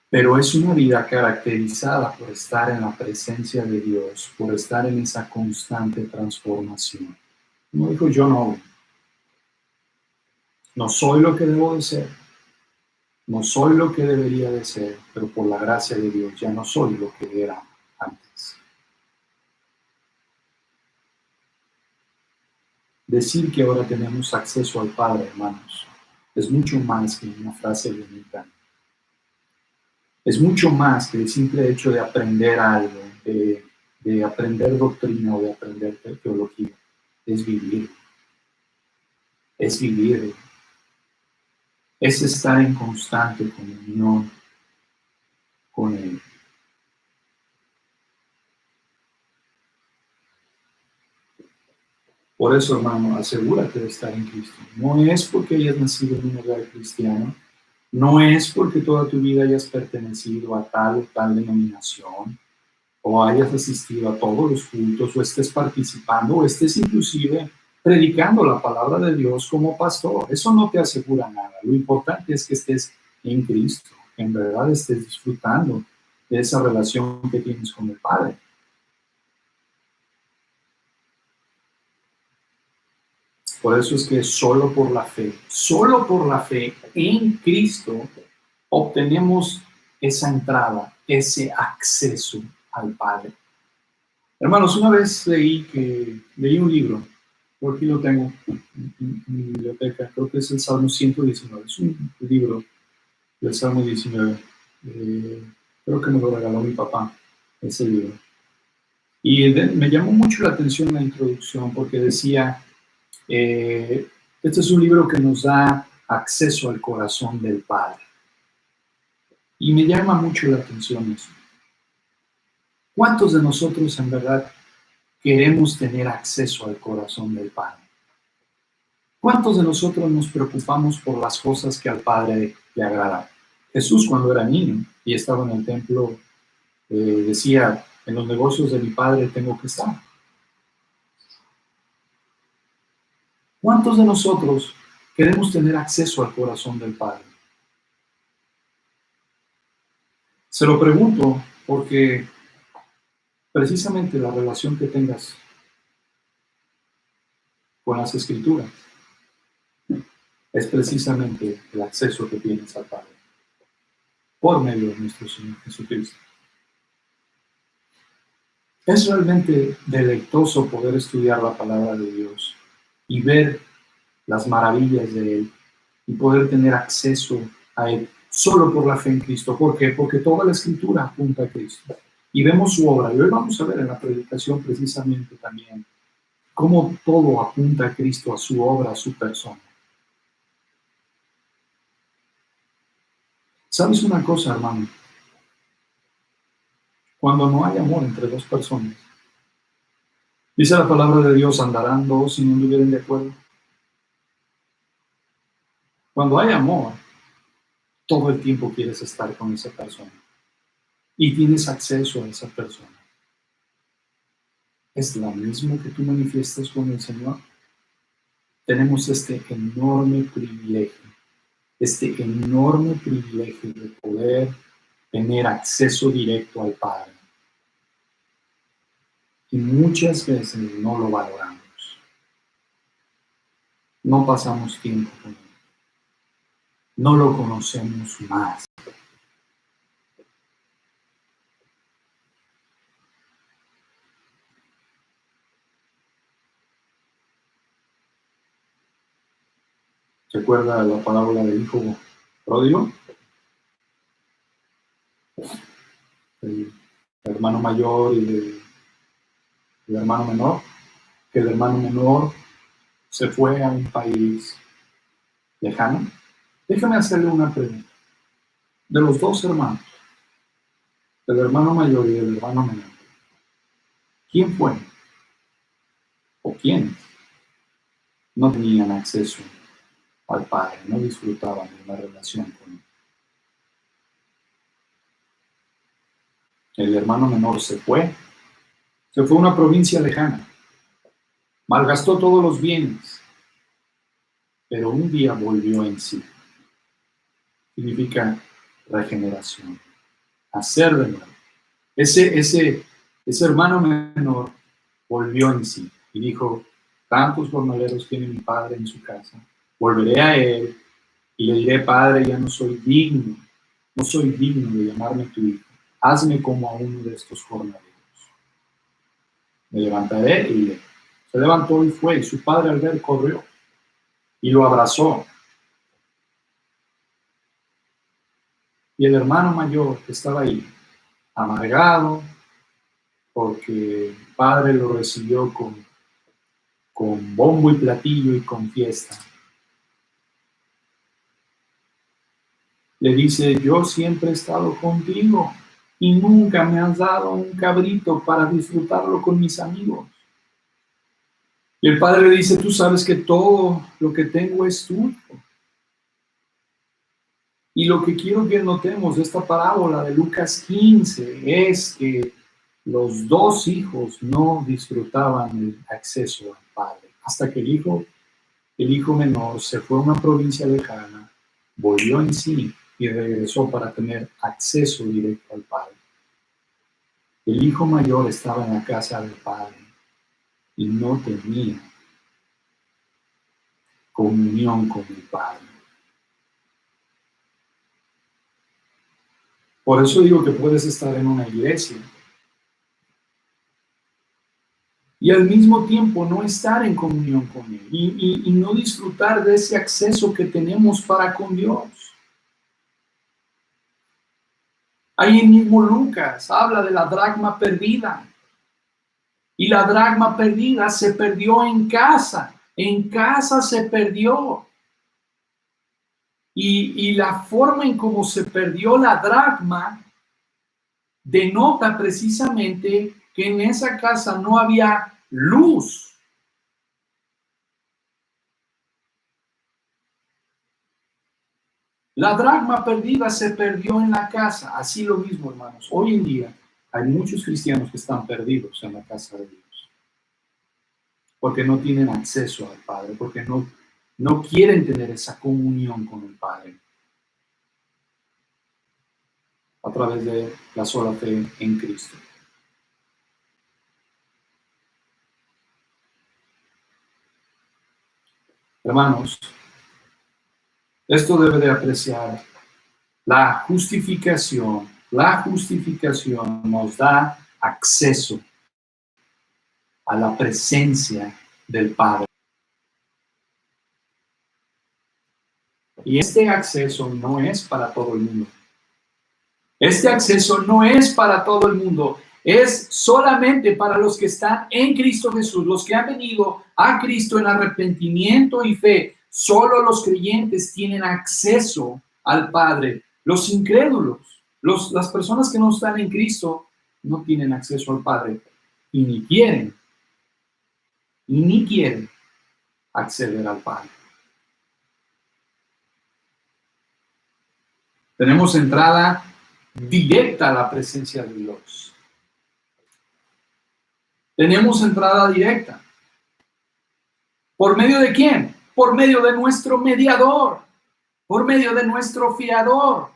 Pero es una vida caracterizada por estar en la presencia de Dios, por estar en esa constante transformación. Como dijo John Owen, no soy lo que debo de ser, no soy lo que debería de ser, pero por la gracia de Dios ya no soy lo que era antes. Decir que ahora tenemos acceso al Padre, hermanos, es mucho más que una frase bonita. Es mucho más que el simple hecho de aprender algo, de aprender doctrina o de aprender teología. Es vivir. Es vivir. Es estar en constante comunión con Él. Por eso, hermano, asegúrate de estar en Cristo. No es porque hayas nacido en un hogar cristiano, no es porque toda tu vida hayas pertenecido a tal o tal denominación, o hayas asistido a todos los cultos, o estés participando, o estés inclusive predicando la palabra de Dios como pastor. Eso no te asegura nada. Lo importante es que estés en Cristo, que en verdad estés disfrutando de esa relación que tienes con el Padre. Por eso es que solo por la fe en Cristo, obtenemos esa entrada, ese acceso al Padre. Hermanos, una vez leí un libro, por aquí lo tengo en mi biblioteca, creo que es el Salmo 119, es un libro del Salmo 19. Creo que me lo regaló mi papá, ese libro. Y me llamó mucho la atención la introducción porque decía, este es un libro que nos da acceso al corazón del Padre. Y me llama mucho la atención eso. ¿Cuántos de nosotros en verdad queremos tener acceso al corazón del Padre? ¿Cuántos de nosotros nos preocupamos por las cosas que al Padre le agradan? Jesús, cuando era niño y estaba en el templo, decía, en los negocios de mi Padre tengo que estar. ¿Cuántos de nosotros queremos tener acceso al corazón del Padre? Se lo pregunto porque precisamente la relación que tengas con las Escrituras es precisamente el acceso que tienes al Padre por medio de nuestro Señor Jesucristo. Es realmente deleitoso poder estudiar la palabra de Dios y ver las maravillas de Él y poder tener acceso a Él solo por la fe en Cristo. ¿Por qué? Porque toda la Escritura apunta a Cristo. Y vemos su obra. Y hoy vamos a ver en la predicación precisamente también cómo todo apunta a Cristo, a su obra, a su persona. ¿Sabes una cosa, hermano? Cuando no hay amor entre dos personas, dice la palabra de Dios, andarán dos si no estuvieren de acuerdo. Cuando hay amor, todo el tiempo quieres estar con esa persona y tienes acceso a esa persona. ¿Es lo mismo que tú manifiestas con el Señor? Tenemos este enorme privilegio de poder tener acceso directo al Padre. Y muchas veces no lo valoramos. No pasamos tiempo con Él. No lo conocemos más. ¿Se acuerda la parábola del hijo pródigo? El hermano mayor y el hermano menor. Que el hermano menor se fue a un país lejano. Déjame hacerle una pregunta. De los dos hermanos, del hermano mayor y del hermano menor, ¿quién fue o quiénes no tenían acceso al Padre, no disfrutaban de una relación con Él? El hermano menor se fue a una provincia lejana, malgastó todos los bienes, pero un día volvió en sí. Significa regeneración, hacer de nuevo. Ese hermano menor volvió en sí y dijo, tantos jornaleros tiene mi padre en su casa, volveré a él y le diré, Padre, ya no soy digno de llamarme tu hijo, hazme como a uno de estos jornaleros. Me levantaré y iré. Se levantó y fue, y su padre al ver corrió y lo abrazó. Y el hermano mayor que estaba ahí, amargado, porque el padre lo recibió con bombo y platillo y con fiesta, le dice, yo siempre he estado contigo y nunca me has dado un cabrito para disfrutarlo con mis amigos. Y el padre le dice, tú sabes que todo lo que tengo es tuyo. Y lo que quiero que notemos de esta parábola de Lucas 15 es que los dos hijos no disfrutaban el acceso al Padre, hasta que el hijo menor se fue a una provincia lejana, volvió en sí y regresó para tener acceso directo al Padre. El hijo mayor estaba en la casa del Padre y no tenía comunión con el Padre. Por eso digo que puedes estar en una iglesia y al mismo tiempo no estar en comunión con Él y no disfrutar de ese acceso que tenemos para con Dios. Ahí mismo Lucas habla de la dracma perdida. Y la dracma perdida se perdió en casa se perdió. Y la forma en cómo se perdió la dracma denota precisamente que en esa casa no había luz. La dracma perdida se perdió en la casa. Así lo mismo, hermanos. Hoy en día hay muchos cristianos que están perdidos en la casa de Dios, porque no tienen acceso al Padre, porque no quieren tener esa comunión con el Padre a través de la sola fe en Cristo. Hermanos, esto debe de apreciar. La justificación nos da acceso a la presencia del Padre. Y este acceso no es para todo el mundo. Este acceso no es para todo el mundo. Es solamente para los que están en Cristo Jesús, los que han venido a Cristo en arrepentimiento y fe. Solo los creyentes tienen acceso al Padre. Los incrédulos, las personas que no están en Cristo, no tienen acceso al Padre y ni quieren acceder al Padre. Tenemos entrada directa a la presencia de Dios. Tenemos entrada directa. ¿Por medio de quién? Por medio de nuestro mediador, por medio de nuestro fiador,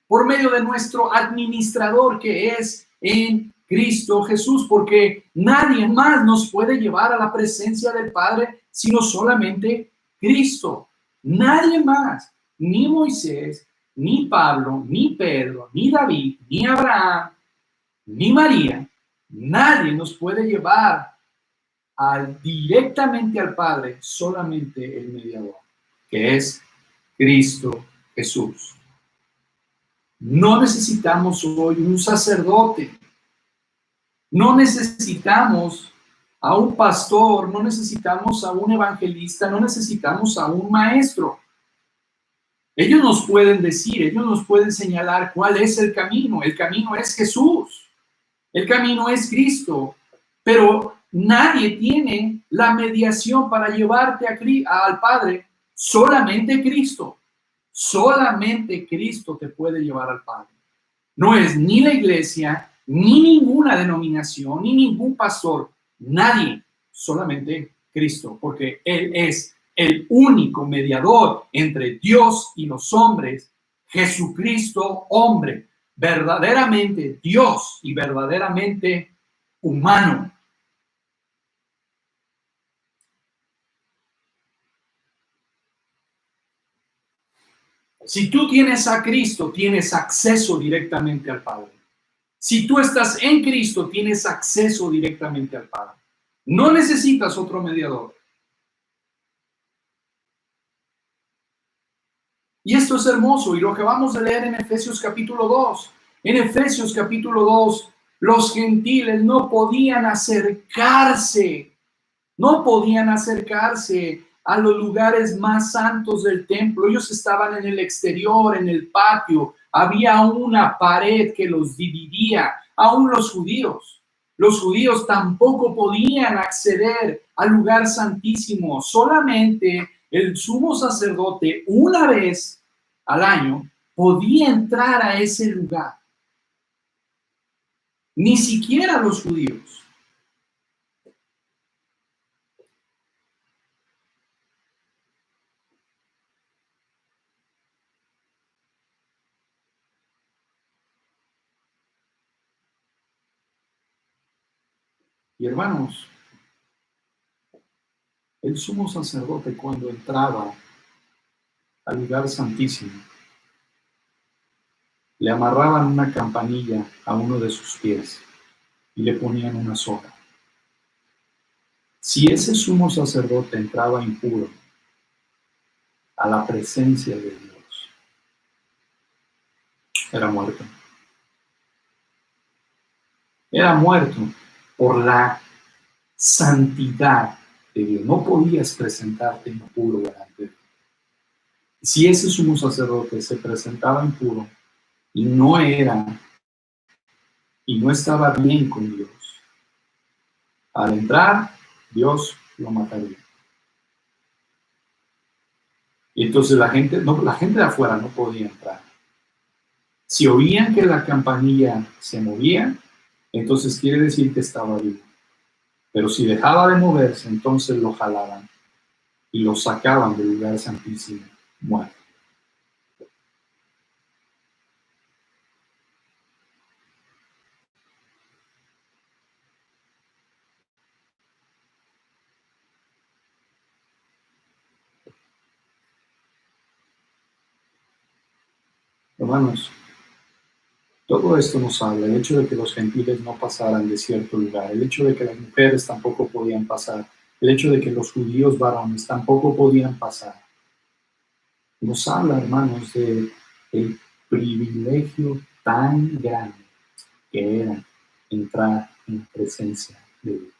por medio de nuestro administrador que es en Cristo Jesús, porque nadie más nos puede llevar a la presencia del Padre sino solamente Cristo. Nadie más, ni Moisés, ni Pablo, ni Pedro, ni David, ni Abraham, ni María, nadie nos puede llevar directamente al Padre, solamente el mediador, que es Cristo Jesús. No necesitamos hoy un sacerdote, no necesitamos a un pastor, no necesitamos a un evangelista, no necesitamos a un maestro. Ellos nos pueden decir, ellos nos pueden señalar cuál es el camino. El camino es Jesús, el camino es Cristo, pero nadie tiene la mediación para llevarte al Padre, solamente Cristo. Solamente Cristo te puede llevar al Padre. No es ni la iglesia, ni ninguna denominación, ni ningún pastor, nadie, solamente Cristo, porque Él es el único mediador entre Dios y los hombres, Jesucristo, hombre, verdaderamente Dios y verdaderamente humano. Si tú tienes a Cristo, tienes acceso directamente al Padre. Si tú estás en Cristo, tienes acceso directamente al Padre. No necesitas otro mediador. Y esto es hermoso, y lo que vamos a leer en Efesios capítulo 2. En Efesios capítulo 2, los gentiles no podían acercarse a los lugares más santos del templo. Ellos estaban en el exterior, en el patio. Había una pared que los dividía. Aún los judíos tampoco podían acceder al lugar santísimo. Solamente el sumo sacerdote, una vez al año, podía entrar a ese lugar. Ni siquiera los judíos. Y hermanos, el sumo sacerdote cuando entraba al lugar santísimo, le amarraban una campanilla a uno de sus pies y le ponían una soga. Si ese sumo sacerdote entraba impuro a la presencia de Dios, era muerto. Era muerto por la santidad de Dios. No podías presentarte impuro delante de Dios. Si ese sumo sacerdote se presentaba impuro y no estaba bien con Dios, al entrar, Dios lo mataría. Y entonces la gente de afuera no podía entrar. Si oían que la campanilla se movía, entonces quiere decir que estaba vivo. Pero si dejaba de moverse, entonces lo jalaban y lo sacaban del lugar santísimo muerto. Hermanos, todo esto nos habla, el hecho de que los gentiles no pasaran de cierto lugar, el hecho de que las mujeres tampoco podían pasar, el hecho de que los judíos varones tampoco podían pasar. Nos habla, hermanos, de el privilegio tan grande que era entrar en presencia de Dios.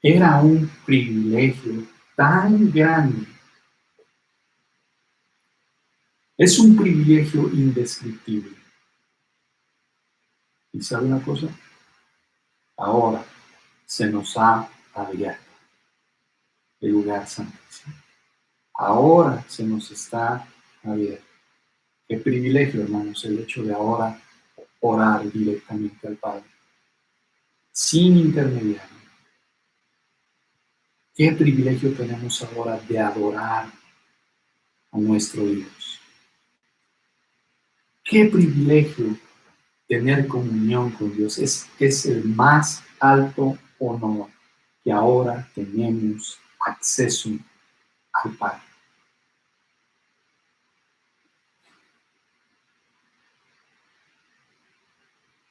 Era un privilegio tan grande. Es un privilegio indescriptible. ¿Y sabe una cosa? Ahora se nos ha abierto el lugar santísimo. Ahora se nos está abierto. Qué privilegio, hermanos, el hecho de ahora orar directamente al Padre, sin intermediario. Qué privilegio tenemos ahora de adorar a nuestro Dios. Qué privilegio tener comunión con Dios. Es el más alto honor que ahora tenemos acceso al Padre.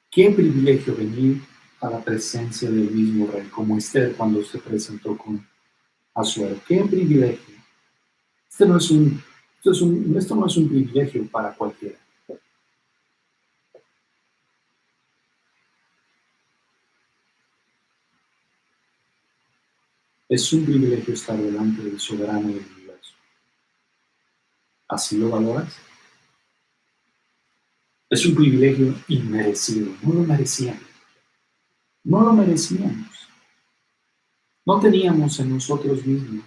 Qué privilegio venir a la presencia del mismo Rey, como Esther cuando se presentó con Asuero. Qué privilegio. Esto no es un privilegio para cualquiera. Es un privilegio estar delante del soberano del universo. ¿Así lo valoras? Es un privilegio inmerecido. No lo merecíamos. No lo merecíamos. No teníamos en nosotros mismos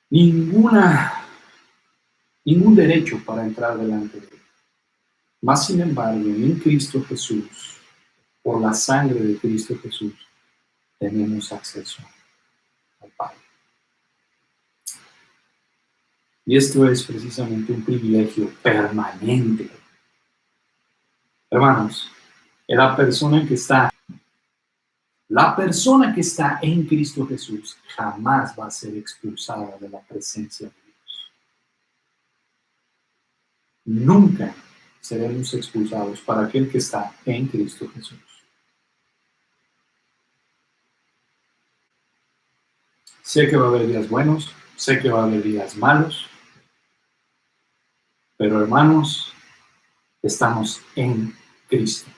ningún derecho para entrar delante de Él. Mas, sin embargo, en Cristo Jesús, por la sangre de Cristo Jesús, tenemos acceso al Padre. Y esto es precisamente un privilegio permanente. Hermanos, la persona que está en Cristo Jesús jamás va a ser expulsada de la presencia de Dios. Nunca seremos expulsados para aquel que está en Cristo Jesús. Sé que va a haber días buenos, sé que va a haber días malos, pero hermanos, estamos en Cristo.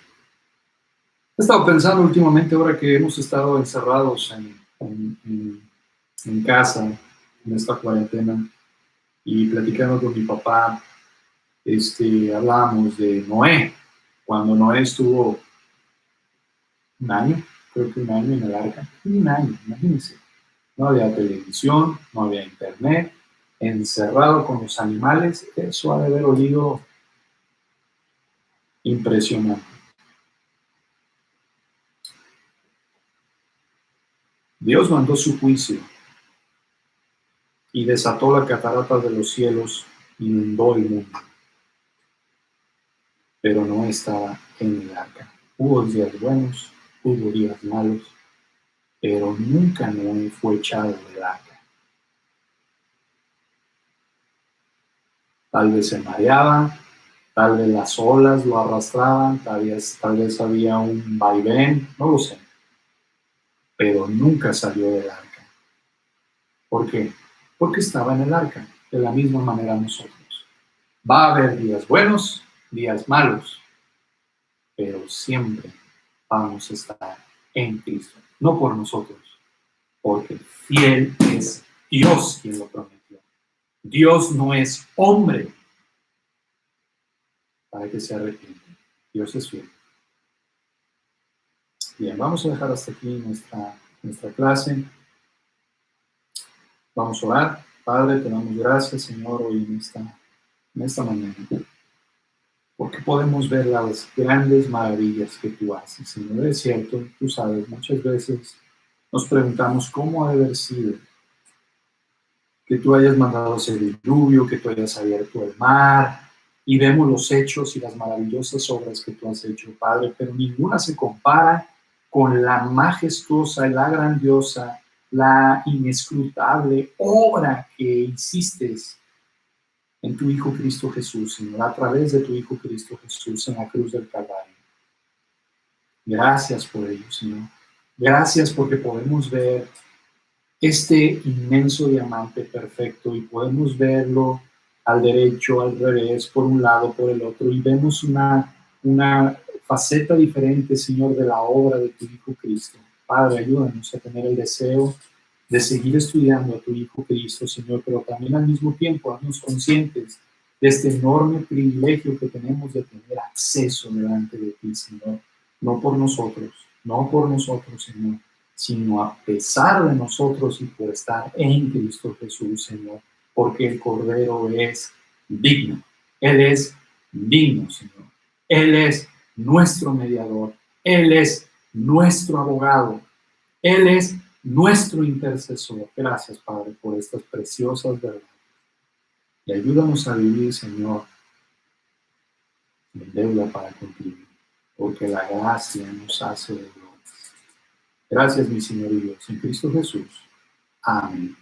He estado pensando últimamente, ahora que hemos estado encerrados en casa, en esta cuarentena, y platicando con mi papá, hablábamos de Noé, cuando Noé estuvo un año, creo que un año en el arca, un año, imagínense. No había televisión, no había internet, encerrado con los animales, eso ha de haber olido impresionante. Dios mandó su juicio y desató la catarata de los cielos, inundó el mundo, pero no estaba en el arca. Hubo días buenos, hubo días malos, pero nunca Noé fue echado del arca. Tal vez se mareaba, tal vez las olas lo arrastraban, tal vez había un vaivén, no lo sé, pero nunca salió del arca. ¿Por qué? Porque estaba en el arca, de la misma manera nosotros. Va a haber días buenos, días malos, pero siempre vamos a estar en Cristo, no por nosotros, porque fiel es Dios quien lo prometió. Dios no es hombre para que se arrepienta. Dios es fiel. Bien, vamos a dejar hasta aquí nuestra clase. Vamos a orar. Padre, te damos gracias, Señor, hoy en esta mañana, porque podemos ver las grandes maravillas que tú haces, Señor. Es cierto, tú sabes, muchas veces nos preguntamos cómo ha de haber sido que tú hayas mandado ese diluvio, que tú hayas abierto el mar, y vemos los hechos y las maravillosas obras que tú has hecho, Padre, pero ninguna se compara con la majestuosa y la grandiosa, la inescrutable obra que hiciste en tu Hijo Cristo Jesús, Señor, a través de tu Hijo Cristo Jesús en la cruz del Calvario. Gracias por ello, Señor. Gracias porque podemos ver este inmenso diamante perfecto y podemos verlo al derecho, al revés, por un lado, por el otro, y vemos una faceta diferente, Señor, de la obra de tu Hijo Cristo. Padre, ayúdanos a tener el deseo de seguir estudiando a tu Hijo Cristo, Señor, pero también al mismo tiempo haznos conscientes de este enorme privilegio que tenemos de tener acceso delante de ti, Señor, no por nosotros, no por nosotros, Señor, sino a pesar de nosotros y por estar en Cristo Jesús, Señor, porque el Cordero es digno. Él es digno, Señor. Él es nuestro mediador. Él es nuestro abogado. Él es nuestro intercesor. Gracias, Padre, por estas preciosas verdades. Y ayúdanos a vivir, Señor, en deuda para contigo, porque la gracia nos hace de Dios. Gracias, mi Señor y Dios, en Cristo Jesús. Amén.